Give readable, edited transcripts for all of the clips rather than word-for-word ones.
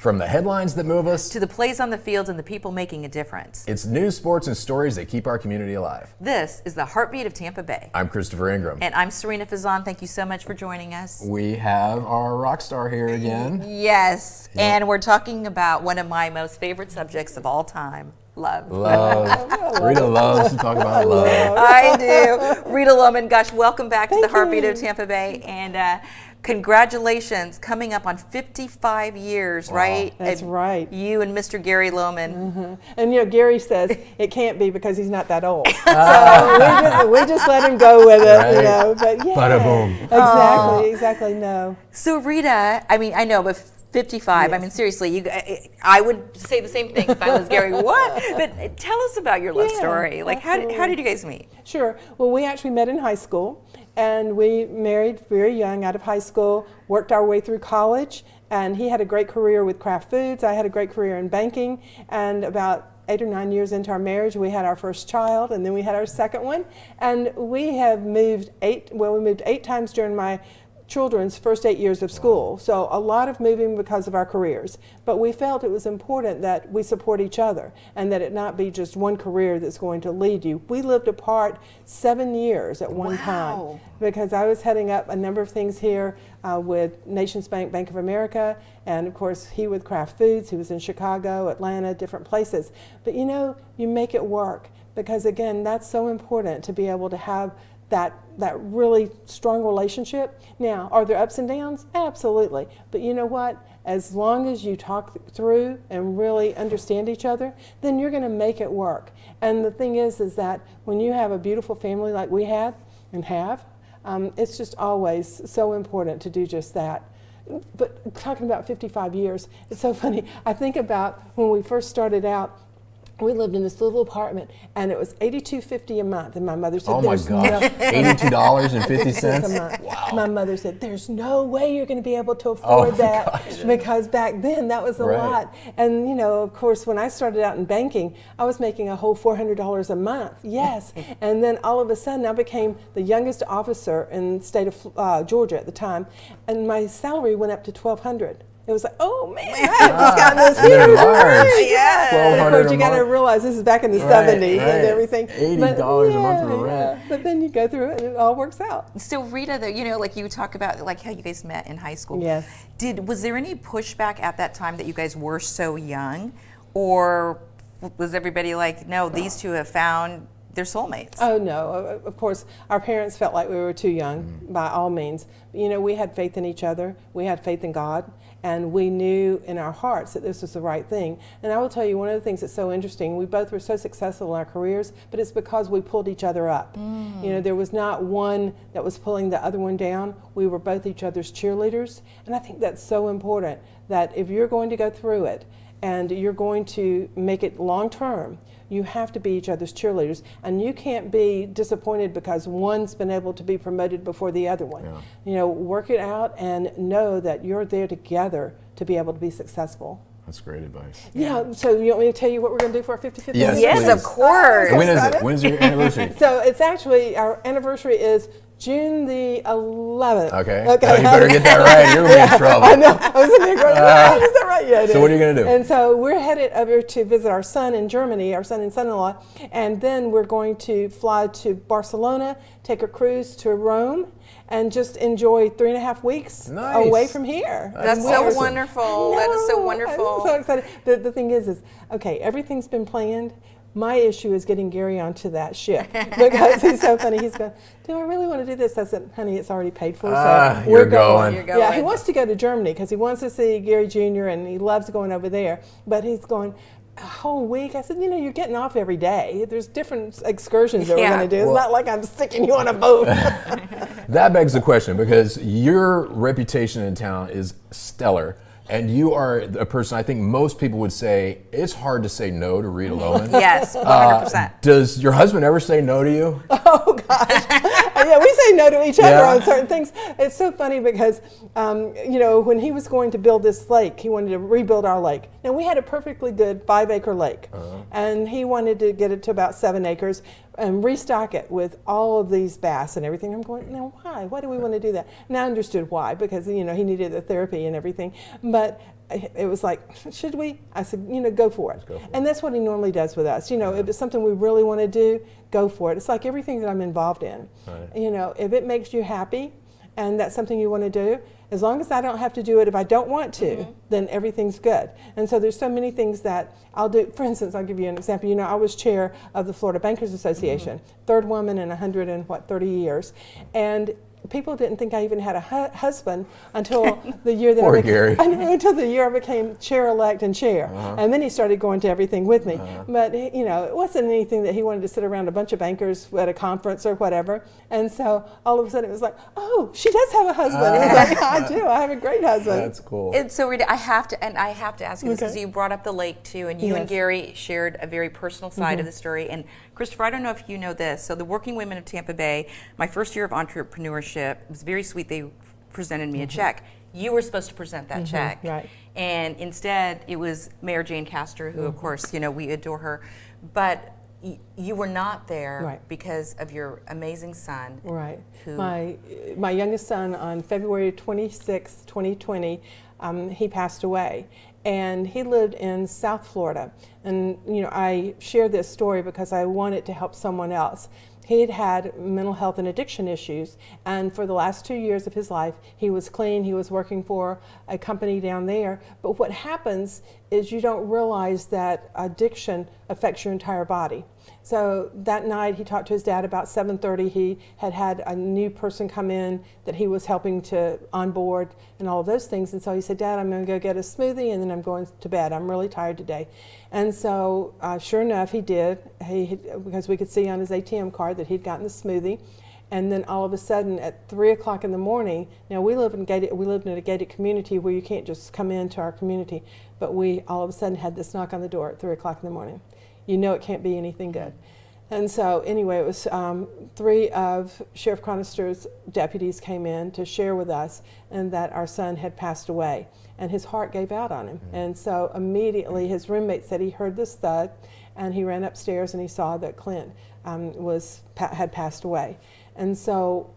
From the headlines that move us to the plays on the fields and the people making a difference. It's news, sports, and stories that keep our community alive. This is the Heartbeat of Tampa Bay. I'm Christopher Ingram. And I'm Sarina Fazan. Thank you so much for joining us. We have our rock star here again. Yes, and we're talking about one of my most favorite subjects of all time. Love. Rita loves to talk about love. I do. Rita Lowman, gosh, welcome back to the Heartbeat of Tampa Bay. And congratulations, coming up on 55 years, right? That's right. You and Mr. Gary Lowman. Mm-hmm. And you know, Gary says it can't be because he's not that old. So we just let him go with it, right. You know. But yeah. Bada boom. Exactly, no. So Rita, I mean, I know, but 55, yes. I mean, seriously, I would say the same thing if I was Gary. What? But tell us about your love story. Like, how did you guys meet? Sure. Well, we actually met in high school, and we married very young out of high school, worked our way through college, and he had a great career with Kraft Foods. I had a great career in banking, and about 8 or 9 years into our marriage, we had our first child, and then we had our second one, and we have moved we moved 8 times during my children's first 8 years of school. So a lot of moving because of our careers. But we felt it was important that we support each other and that it not be just one career that's going to lead you. We lived apart 7 years at one time because I was heading up a number of things here with Nations Bank, Bank of America, and of course he with Kraft Foods. He was in Chicago, Atlanta, different places. But you know, you make it work because again, that's so important to be able to have that really strong relationship. Now, are there ups and downs? Absolutely. But you know what? As long as you talk through and really understand each other, then you're going to make it work. And the thing is that when you have a beautiful family like we had and have, it's just always so important to do just that. But talking about 55 years, it's so funny. I think about when we first started out, we lived in this little apartment, and it was $82.50 a month. And my mother said, "Oh my gosh, $82.50 a month." Wow. My mother said, "There's no way you're going to be able to afford that," because back then that was a lot. And you know, of course, when I started out in banking, I was making a whole $400 a month. Yes, and then all of a sudden, I became the youngest officer in the state of Georgia at the time, and my salary went up to $1,200. It was like, oh man, I've just gotten this huge raise. Yeah. Of course, you got to realize this is back in the 70s and everything. $80 a month for rent. But then you go through it and it all works out. So Rita, you know, like you talk about like how you guys met in high school. Yes. Was there any pushback at that time that you guys were so young, or was everybody like, no, these two have found their soulmates? Oh no, of course, our parents felt like we were too young by all means. You know, we had faith in each other, we had faith in God, and we knew in our hearts that this was the right thing. And I will tell you, one of the things that's so interesting, we both were so successful in our careers, but it's because we pulled each other up. You know, there was not one that was pulling the other one down. We were both each other's cheerleaders, and I think that's so important, that if you're going to go through it and you're going to make it long term, you have to be each other's cheerleaders, and you can't be disappointed because one's been able to be promoted before the other one. You know, work it out and know that you're there together to be able to be successful. That's great advice. Yeah, so you want me to tell you what we're going to do for our 55th Yes, anniversary? Yes, of course. When is it? When's your anniversary? So it's actually, our anniversary is June the 11th. Okay. Oh, you better get that right. You're going to be in trouble. I know. I was in there going, is that right? Yeah, it is. So what are you going to do? And so we're headed over to visit our son in Germany, our son and son-in-law, and then we're going to fly to Barcelona, take a cruise to Rome, and just enjoy 3.5 weeks away from here. That's so wonderful. That is so wonderful. I'm so excited. The thing is, okay, everything's been planned. My issue is getting Gary onto that ship because he's so funny. He's going, do I really want to do this? I said, honey, it's already paid for, so we're going. You're going. Yeah, he wants to go to Germany because he wants to see Gary Jr. and he loves going over there. But he's going a whole week. I said, you know, you're getting off every day. There's different excursions that we're going to do. It's not like I'm sticking you on a boat. That begs the question, because your reputation in town is stellar. And you are a person, I think most people would say, it's hard to say no to Rita Lowman. Yes, 100%. Does your husband ever say no to you? Oh, gosh. Yeah, we say no to each other on certain things. It's so funny because, you know, when he was going to build this lake, he wanted to rebuild our lake. Now, we had a perfectly good 5-acre lake, and he wanted to get it to about 7 acres and restock it with all of these bass and everything. I'm going, now why? Why do we want to do that? And I understood why, because, you know, he needed the therapy and everything. But it was like, should we? I said, go for it. Go for it. And that's what he normally does with us. If it's something we really want to do, go for it. It's like everything that I'm involved in. Right. If it makes you happy and that's something you want to do, as long as I don't have to do it if I don't want to, then everything's good. And so there's so many things that I'll do. For instance, I'll give you an example. I was chair of the Florida Bankers Association, third woman in 130 years. And people didn't think I even had a husband until the year that until the year I became chair-elect and chair. And then he started going to everything with me. But it wasn't anything that he wanted to sit around a bunch of bankers at a conference or whatever. And so all of a sudden it was like, oh, she does have a husband. It was like, I do. I have a great husband. That's cool. And so Rita, I have to ask you this because you brought up the lake too, and you and Gary shared a very personal side of the story. And Christopher, I don't know if you know this. So the Working Women of Tampa Bay, my first year of entrepreneurship, it was very sweet. They presented me a check. You were supposed to present that check. Right. And instead, it was Mayor Jane Castor, who, of course, we adore her. But you were not there because of your amazing son. Right. Who my youngest son, on February 26, 2020, he passed away. And he lived in South Florida. And, I share this story because I wanted to help someone else. He had mental health and addiction issues, and for the last 2 years of his life, he was clean. He was working for a company down there. But what happens is you don't realize that addiction affects your entire body. So that night, he talked to his dad about 7:30. He had a new person come in that he was helping to onboard and all of those things. And so he said, Dad, I'm going to go get a smoothie, and then I'm going to bed. I'm really tired today. And so sure enough, he did, because we could see on his ATM card that he'd gotten the smoothie. And then all of a sudden at 3 o'clock in the morning, now we lived in a gated community where you can't just come into our community, but we all of a sudden had this knock on the door at 3 o'clock in the morning. It can't be anything good. And so anyway, it was 3 of Sheriff Chronister's deputies came in to share with us and that our son had passed away, and his heart gave out on him. And so immediately his roommate said he heard this thud, and he ran upstairs and he saw that Clint had passed away. And so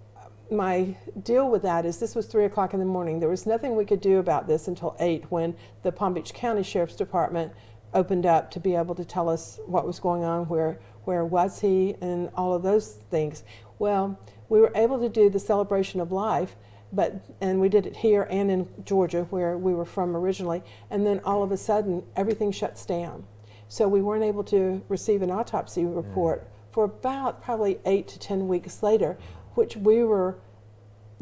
my deal with that is this was 3 o'clock in the morning. There was nothing we could do about this until 8, when the Palm Beach County Sheriff's Department opened up to be able to tell us what was going on, where was he, and all of those things. Well, we were able to do the celebration of life, and we did it here and in Georgia, where we were from originally, and then all of a sudden everything shuts down. So we weren't able to receive an autopsy report for about probably 8 to 10 weeks later, which we were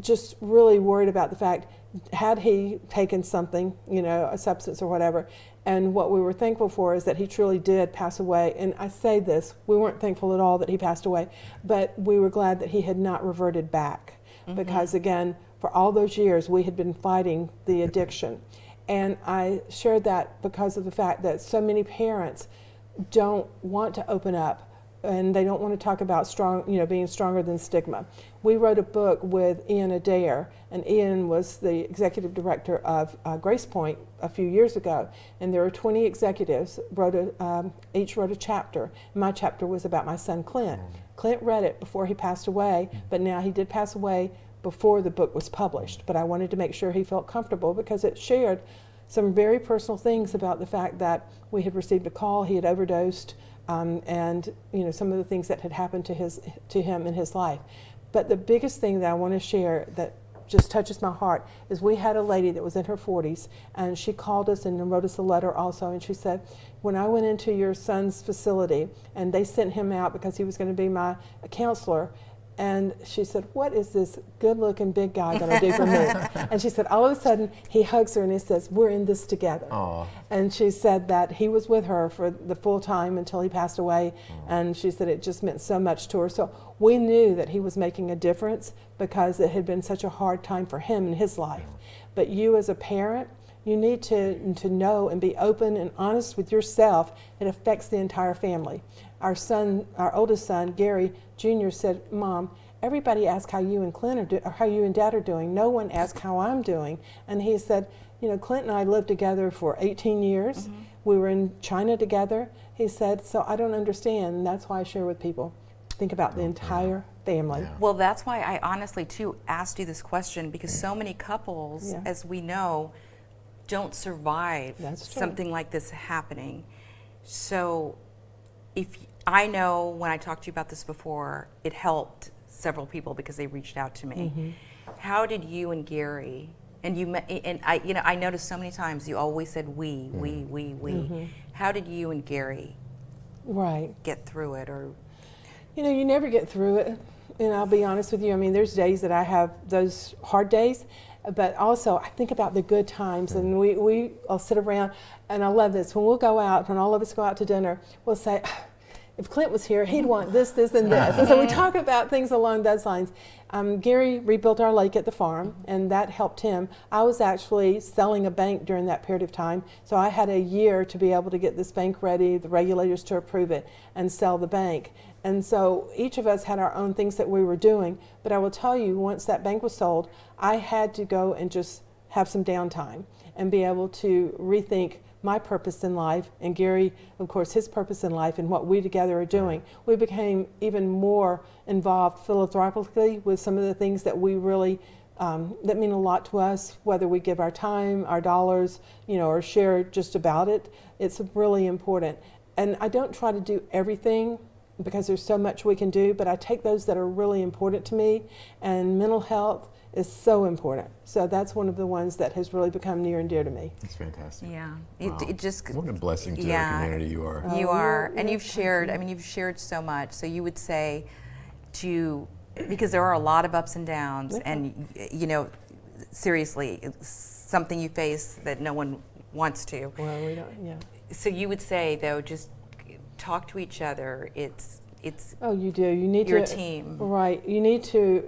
just really worried about the fact, had he taken something, a substance or whatever. And what we were thankful for is that he truly did pass away. And I say this, we weren't thankful at all that he passed away, but we were glad that he had not reverted back. Because again, for all those years, we had been fighting the addiction. And I shared that because of the fact that so many parents don't want to open up, and they don't want to talk about being stronger than stigma. We wrote a book with Ian Adair, and Ian was the executive director of Grace Point a few years ago, and there were 20 executives, each wrote a chapter. My chapter was about my son Clint. Clint read it before he passed away, but now he did pass away before the book was published, but I wanted to make sure he felt comfortable because it shared some very personal things about the fact that we had received a call, he had overdosed, and some of the things that had happened to him in his life. But the biggest thing that I want to share that just touches my heart is we had a lady that was in her 40s, and she called us and wrote us a letter also, and she said, when I went into your son's facility and they sent him out because he was going to be my counselor, and she said, what is this good-looking big guy going to do for me? And she said, all of a sudden, he hugs her and he says, we're in this together. Aww. And she said that he was with her for the full time until he passed away. And she said it just meant so much to her. So we knew that he was making a difference because it had been such a hard time for him in his life. But you as a parent, you need to know and be open and honest with yourself. It affects the entire family. Our oldest son, Gary Jr., said, Mom, everybody asks how you and Clint or how you and Dad are doing. No one asks how I'm doing. And he said, Clint and I lived together for 18 years. We were in China together. He said, so I don't understand. And that's why I share with people. Think about the entire family. Well, that's why I honestly, too, asked you this question, because so many couples, as we know, don't survive That's true. something like this happening. So if I know when I talked to you about this before, it helped several people because they reached out to me. How did you and Gary, and I noticed so many times you always said we. How did you and Gary get through it? Or you never get through it. And I'll be honest with you, I mean, there's days that I have those hard days, but also I think about the good times, and I'll sit around, and I love this. When we'll go out, when all of us go out to dinner, we'll say, if Clint was here, he'd want this, this, and this. And so we talk about things along those lines. Gary rebuilt our lake at the farm, and that helped him. I was actually selling a bank during that period of time, so I had a year to be able to get this bank ready, the regulators to approve it, and sell the bank. And so each of us had our own things that we were doing, but I will tell you, once that bank was sold, I had to go and just have some downtime and be able to rethink my purpose in life, and Gary, of course, his purpose in life, and what we together are doing. We became even more involved philanthropically with some of the things that we really, that mean a lot to us, whether we give our time, our dollars, or share just about it. It's really important. And I don't try to do everything because there's so much we can do, but I take those that are really important to me, and mental health is so important. So that's one of the ones that has really become near and dear to me. That's fantastic. Yeah, Wow. it just What a blessing to the community you are. You are, and you've shared. I mean, you've shared so much. So you would say, because there are a lot of ups and downs, and seriously, it's something you face that no one wants to. Well, we don't. Yeah. So you would say, though, just talk to each other. It's. Oh, you do. You need your to. Team. Right. You need to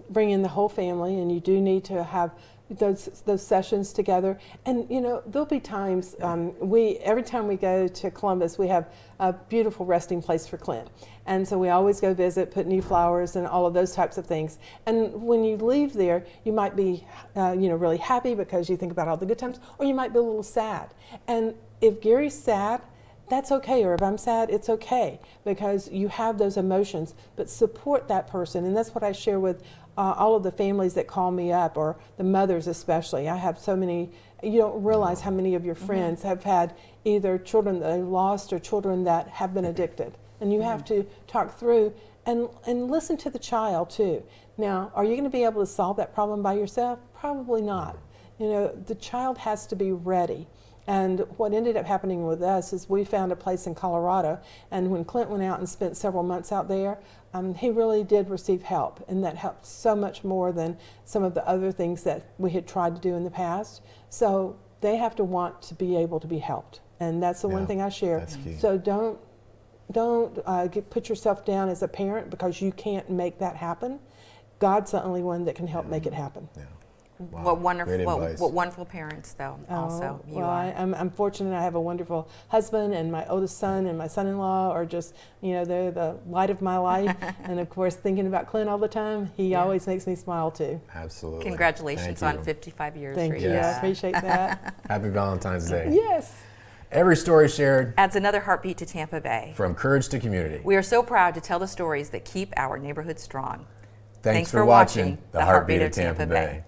bring in the whole family, and you do need to have those sessions together. And there'll be times every time we go to Columbus, we have a beautiful resting place for Clint, and so we always go visit, put new flowers and all of those types of things. And when you leave there, you might be really happy because you think about all the good times, or you might be a little sad. And if Gary's sad, that's okay, or if I'm sad, it's okay, because you have those emotions, but support that person. And that's what I share with all of the families that call me up, or the mothers especially. I have so many, you don't realize how many of your friends have had either children that they lost or children that have been addicted. And you have to talk through and listen to the child too. Now, are you going to be able to solve that problem by yourself? Probably not. The child has to be ready. And what ended up happening with us is we found a place in Colorado, and when Clint went out and spent several months out there, he really did receive help, and that helped so much more than some of the other things that we had tried to do in the past. So they have to want to be able to be helped, and that's the one thing I share. That's key. So don't put yourself down as a parent because you can't make that happen. God's the only one that can help make it happen. Yeah. Wow. What wonderful, Great advice. what wonderful parents, though. Also, you well, are. I'm fortunate. I have a wonderful husband, and my oldest son and my son-in-law are just, they're the light of my life. And of course, thinking about Clint all the time, he always makes me smile too. Absolutely. Congratulations Thank on you. 55 years. Thank Rita. you. I appreciate that. Happy Valentine's Day. Yes. Every story shared Adds another heartbeat to Tampa Bay. from courage to community. We are so proud to tell the stories that keep our neighborhood strong. Thanks for watching The Heartbeat of Tampa Bay.